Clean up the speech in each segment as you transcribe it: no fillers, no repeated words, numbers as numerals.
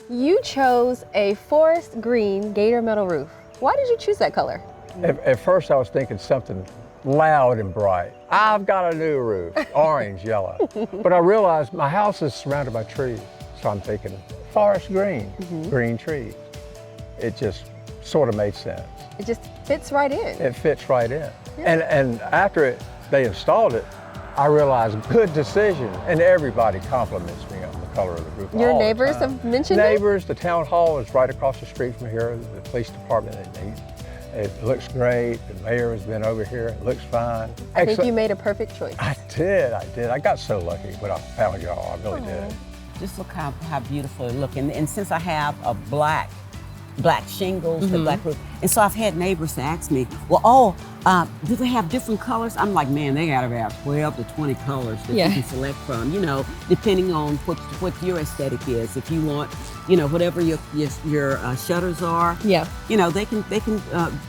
You chose a forest green Gator Metal roof. Why did you choose that color? At first I was thinking something loud and bright. I've got a new roof, orange, yellow. But I realized my house is surrounded by trees. So I'm thinking forest green, green trees. It just sort of made sense. It just fits right in. It fits right in. Yeah. And after they installed it, I realized good decision. And everybody compliments me on the color of the roof. Your all the neighbors time. have mentioned it? Neighbors, the town hall is right across the street from here. The police department, it looks great. The mayor has been over here. It looks fine. I think you made a perfect choice. I did. I got so lucky when I found y'all. I really did. Just look how beautiful it looks. And since I have a black shingles, the black roof, and so I've had neighbors ask me, well, do they have different colors? I'm like, man, they gotta have 12 to 20 colors that you can select from, you know, depending on what your aesthetic is. If you want, you know, whatever your shutters are, you know, they can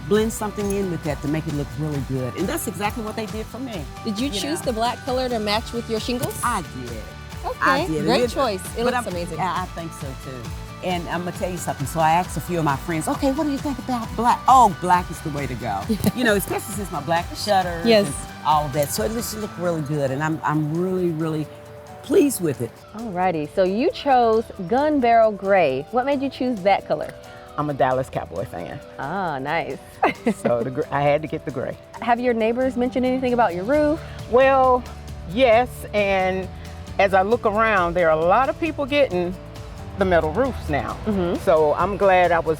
blend something in with that to make it look really good. And that's exactly what they did for me. Did you choose the black color to match with your shingles? I did. Okay, I did. great choice. It looks amazing. I think so too. And I'm gonna tell you something. So I asked a few of my friends, okay, what do you think about black? Oh, black is the way to go. You know, especially since my black shutters and all of that. So it just looked really good, and I'm really, really pleased with it. Alrighty, so you chose gun barrel gray. What made you choose that color? I'm a Dallas Cowboy fan. Ah, nice. So I had to get the gray. Have your neighbors mentioned anything about your roof? Well, yes, and as I look around, there are a lot of people getting the metal roofs now. So I'm glad I was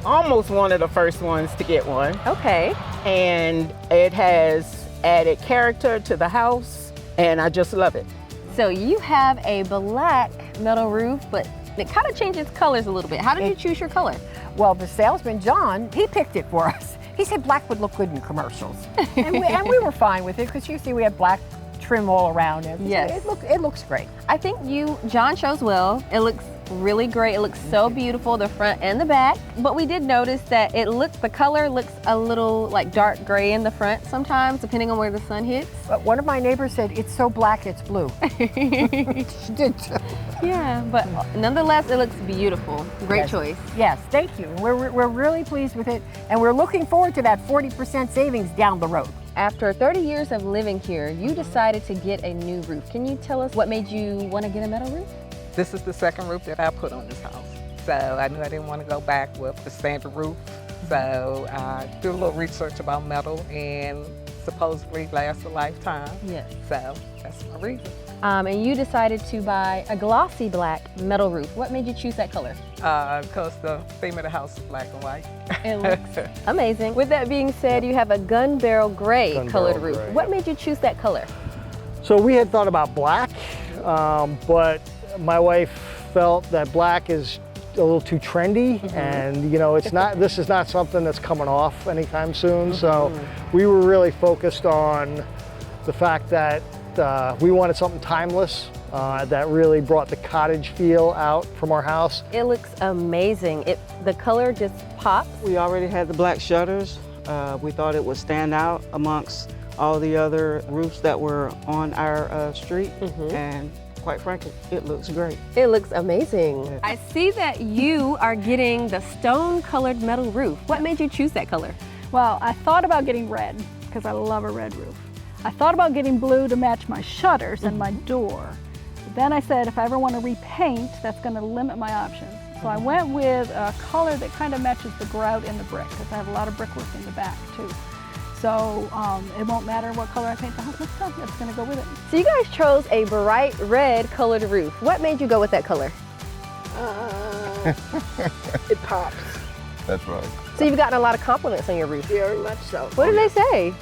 almost one of the first ones to get one. Okay. And it has added character to the house, and I just love it. So you have a black metal roof, but it kind of changes colors a little bit. How did you choose your color? Well, the salesman, John, he picked it for us. He said black would look good in commercials. and we were fine with it, because you see we have black trim all around it. Yes. It looks great. I think John chose well. It looks really great. It looks so beautiful, the front and the back. But we did notice that the color looks a little like dark gray in the front sometimes, depending on where the sun hits. But one of my neighbors said, it's so black, it's blue. She did too. Yeah, but nonetheless, it looks beautiful. Great choice. Yes, thank you. We're really pleased with it, and we're looking forward to that 40% savings down the road. After 30 years of living here, you decided to get a new roof. Can you tell us what made you want to get a metal roof? This is the second roof that I put on this house. So I knew I didn't want to go back with the standard roof. So I did a little research about metal, and supposedly lasts a lifetime. Yes. So that's my reason. And you decided to buy a glossy black metal roof. What made you choose that color? Because the theme of the house is black and white. It looks amazing. With that being said, you have a gun barrel gray colored roof. What made you choose that color? So we had thought about black, but my wife felt that black is a little too trendy, and you know, this is not something that's coming off anytime soon. So we were really focused on the fact that we wanted something timeless that really brought the cottage feel out from our house. It looks amazing. The color just pops. We already had the black shutters. We thought it would stand out amongst all the other roofs that were on our street, and quite frankly, it looks great. It looks amazing. I see that you are getting the stone colored metal roof. What made you choose that color? Well, I thought about getting red because I love a red roof. I thought about getting blue to match my shutters and my door. But then I said, if I ever want to repaint, that's going to limit my options. So I went with a color that kind of matches the grout and the brick, because I have a lot of brickwork in the back too. So it won't matter what color I paint the house. That's going to go with it. So you guys chose a bright red colored roof. What made you go with that color? It pops. That's right. So you've gotten a lot of compliments on your roof. Very much so. What did they say?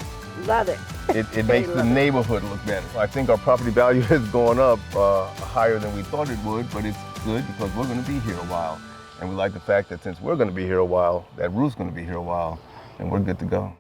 Love it. It makes the neighborhood look better. I think our property value has gone up higher than we thought it would, but it's good because we're going to be here a while. And we like the fact that since we're going to be here a while, that roof's going to be here a while, and we're good to go.